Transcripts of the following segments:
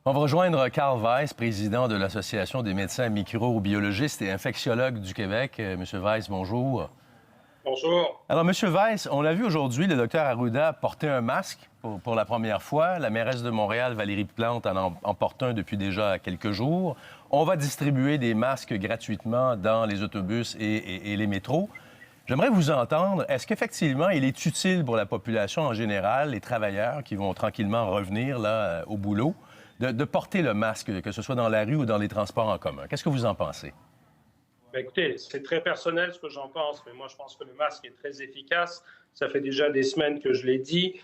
On va rejoindre Carl Weiss, président de l'Association des médecins microbiologistes et infectiologues du Québec. Monsieur Weiss, bonjour. Bonjour. Alors, Monsieur Weiss, on a vu aujourd'hui le docteur Arruda porter un masque pour la première fois. La mairesse de Montréal, Valérie Plante, en porte un depuis déjà quelques jours. On va distribuer des masques gratuitement dans les autobus et les métros. J'aimerais vous entendre. Est-ce qu'effectivement, il est utile pour la population en général, les travailleurs qui vont tranquillement revenir là, au boulot, de porter le masque, que ce soit dans la rue ou dans les transports en commun? Qu'est-ce que vous en pensez? Bien, écoutez, c'est très personnel ce que j'en pense, mais moi, je pense que le masque est très efficace. Ça fait déjà des semaines que je l'ai dit.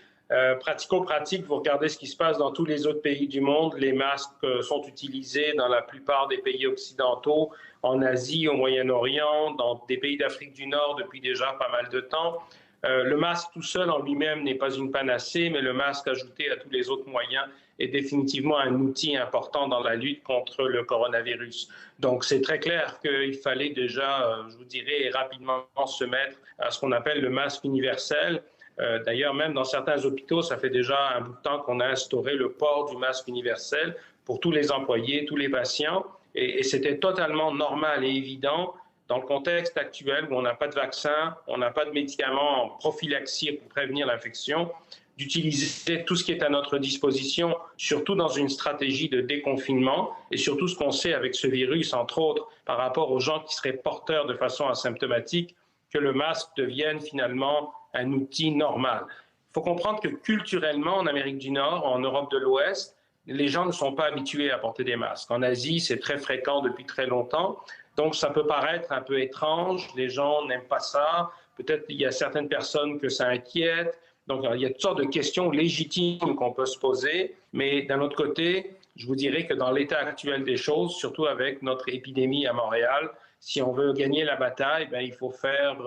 Pratico-pratique, vous regardez ce qui se passe dans tous les autres pays du monde. Les masques sont utilisés dans la plupart des pays occidentaux, en Asie, au Moyen-Orient, dans des pays d'Afrique du Nord depuis déjà pas mal de temps. Le masque tout seul en lui-même n'est pas une panacée, mais le masque ajouté à tous les autres moyens est définitivement un outil important dans la lutte contre le coronavirus. Donc, c'est très clair qu'il fallait déjà, je vous dirais, rapidement se mettre à ce qu'on appelle le masque universel. D'ailleurs, même dans certains hôpitaux, ça fait déjà un bout de temps qu'on a instauré le port du masque universel pour tous les employés, tous les patients. Et c'était totalement normal et évident dans le contexte actuel où on n'a pas de vaccin, on n'a pas de médicaments en prophylaxie pour prévenir l'infection, d'utiliser tout ce qui est à notre disposition, surtout dans une stratégie de déconfinement et surtout ce qu'on sait avec ce virus, entre autres, par rapport aux gens qui seraient porteurs de façon asymptomatique, que le masque devienne finalement un outil normal. Il faut comprendre que culturellement, en Amérique du Nord, en Europe de l'Ouest, les gens ne sont pas habitués à porter des masques. En Asie, c'est très fréquent depuis très longtemps. Donc, ça peut paraître un peu étrange. Les gens n'aiment pas ça. Peut-être qu'il y a certaines personnes que ça inquiète. Donc, il y a toutes sortes de questions légitimes qu'on peut se poser. Mais d'un autre côté, je vous dirais que dans l'état actuel des choses, surtout avec notre épidémie à Montréal, si on veut gagner la bataille, bien, il faut faire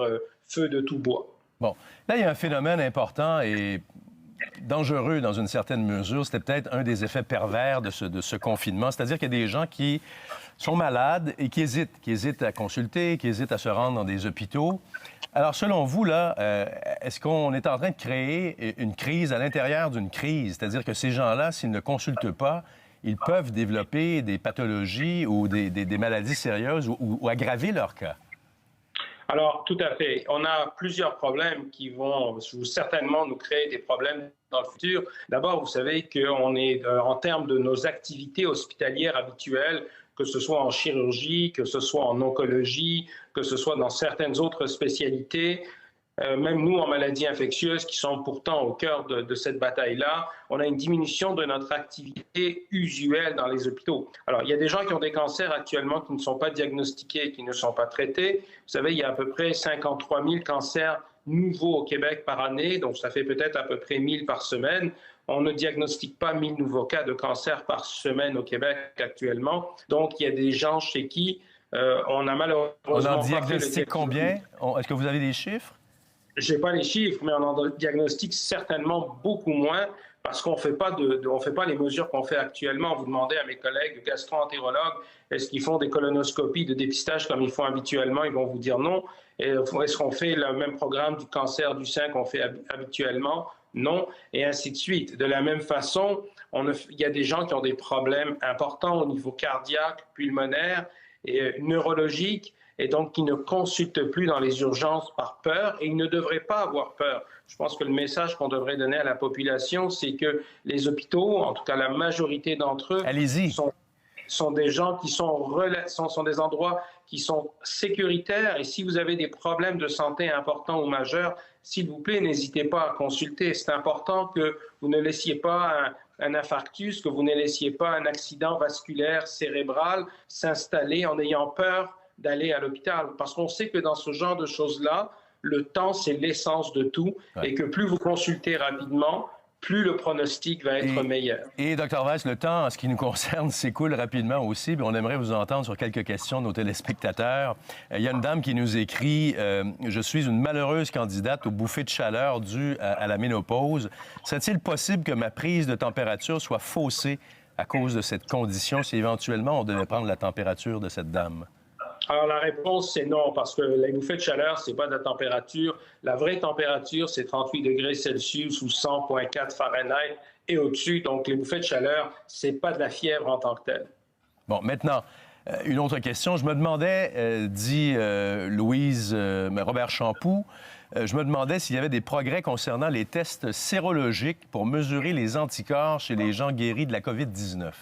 feu de tout bois. Bon, là, il y a un phénomène important et dangereux dans une certaine mesure. C'était peut-être un des effets pervers de ce confinement. C'est-à-dire qu'il y a des gens qui sont malades et qui hésitent à consulter, qui hésitent à se rendre dans des hôpitaux. Alors, selon vous, là, est-ce qu'on est en train de créer une crise à l'intérieur d'une crise? C'est-à-dire que ces gens-là, s'ils ne consultent pas, ils peuvent développer des pathologies ou des maladies sérieuses ou aggraver leur cas? Alors, tout à fait. On a plusieurs problèmes qui vont certainement nous créer des problèmes dans le futur. D'abord, vous savez qu'on est, en termes de nos activités hospitalières habituelles, que ce soit en chirurgie, que ce soit en oncologie, que ce soit dans certaines autres spécialités, même nous en maladies infectieuses qui sont pourtant au cœur de cette bataille-là, on a une diminution de notre activité usuelle dans les hôpitaux. Alors, il y a des gens qui ont des cancers actuellement qui ne sont pas diagnostiqués, qui ne sont pas traités. Vous savez, il y a à peu près 53 000 cancers nouveaux au Québec par année, donc ça fait peut-être à peu près 1000 par semaine. On ne diagnostique pas 1000 nouveaux cas de cancer par semaine au Québec actuellement. Donc, il y a des gens chez qui on a malheureusement... On en diagnostique combien? Est-ce que vous avez des chiffres? Je n'ai pas les chiffres, mais on en diagnostique certainement beaucoup moins parce qu'on ne fait pas les mesures qu'on fait actuellement. Vous demandez à mes collègues gastro-entérologues, est-ce qu'ils font des colonoscopies de dépistage comme ils font habituellement? Ils vont vous dire non. Est-ce qu'on fait le même programme du cancer du sein qu'on fait habituellement? Non, et ainsi de suite. De la même façon, il y a des gens qui ont des problèmes importants au niveau cardiaque, pulmonaire et neurologique, et donc qui ne consultent plus dans les urgences par peur, et ils ne devraient pas avoir peur. Je pense que le message qu'on devrait donner à la population, c'est que les hôpitaux, en tout cas la majorité d'entre eux, sont des gens qui sont des endroits qui sont sécuritaires, et si vous avez des problèmes de santé importants ou majeurs, s'il vous plaît, n'hésitez pas à consulter. C'est important que vous ne laissiez pas un infarctus, que vous ne laissiez pas un accident vasculaire cérébral s'installer en ayant peur d'aller à l'hôpital. Parce qu'on sait que dans ce genre de choses-là, le temps, c'est l'essence de tout. Ouais. Et que plus vous consultez rapidement, plus le pronostic va être meilleur. Et Dr. Weiss, le temps, en ce qui nous concerne, s'écoule rapidement aussi. On aimerait vous entendre sur quelques questions de nos téléspectateurs. Il y a une dame qui nous écrit « Je suis une malheureuse candidate aux bouffées de chaleur dues à la ménopause. Serait-il possible que ma prise de température soit faussée à cause de cette condition si éventuellement on devait prendre la température de cette dame? » Alors, la réponse, c'est non, parce que les bouffées de chaleur, c'est pas de la température. La vraie température, c'est 38 degrés Celsius ou 100,4 Fahrenheit et au-dessus. Donc, les bouffées de chaleur, c'est pas de la fièvre en tant que telle. Bon, maintenant, une autre question. Je me demandais, dit Louise Robert Champoux, je me demandais s'il y avait des progrès concernant les tests sérologiques pour mesurer les anticorps chez les gens guéris de la COVID-19.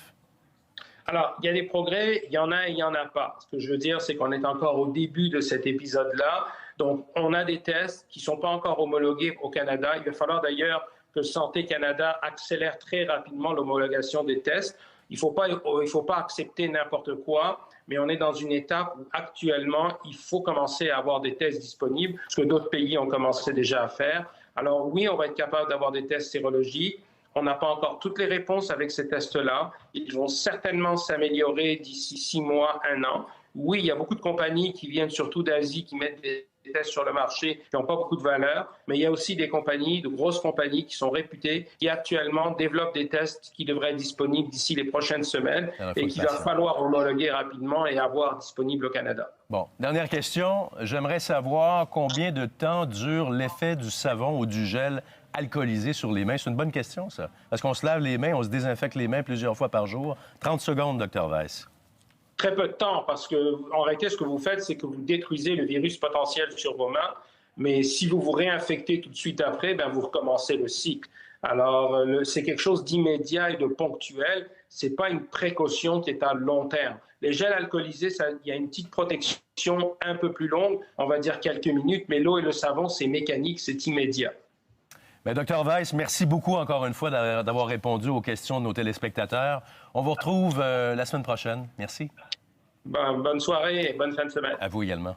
Alors, il y a des progrès, il y en a et il n'y en a pas. Ce que je veux dire, c'est qu'on est encore au début de cet épisode-là. Donc, on a des tests qui ne sont pas encore homologués au Canada. Il va falloir d'ailleurs que Santé Canada accélère très rapidement l'homologation des tests. Il ne faut pas accepter n'importe quoi, mais on est dans une étape où actuellement, il faut commencer à avoir des tests disponibles, ce que d'autres pays ont commencé déjà à faire. Alors oui, on va être capable d'avoir des tests sérologiques. On n'a pas encore toutes les réponses avec ces tests-là. Ils vont certainement s'améliorer d'ici 6 mois, 1 an. Oui, il y a beaucoup de compagnies qui viennent surtout d'Asie, qui mettent des tests sur le marché qui n'ont pas beaucoup de valeur, mais il y a aussi des compagnies, de grosses compagnies qui sont réputées, qui actuellement développent des tests qui devraient être disponibles d'ici les prochaines semaines et qu'il va falloir homologuer rapidement et avoir disponible au Canada. Bon, dernière question. J'aimerais savoir combien de temps dure l'effet du savon ou du gel alcoolisé sur les mains. C'est une bonne question, ça. Parce qu'on se lave les mains, on se désinfecte les mains plusieurs fois par jour. 30 secondes, Dr. Weiss. Très peu de temps, parce qu'en réalité, ce que vous faites, c'est que vous détruisez le virus potentiel sur vos mains, mais si vous vous réinfectez tout de suite après, bien, vous recommencez le cycle. Alors, c'est quelque chose d'immédiat et de ponctuel. Ce n'est pas une précaution qui est à long terme. Les gels alcoolisés, il y a une petite protection un peu plus longue, on va dire quelques minutes, mais l'eau et le savon, c'est mécanique, c'est immédiat. Bien, Dr. Weiss, merci beaucoup encore une fois d'avoir répondu aux questions de nos téléspectateurs. On vous retrouve la semaine prochaine. Merci. Bonne soirée et bonne fin de semaine. À vous également.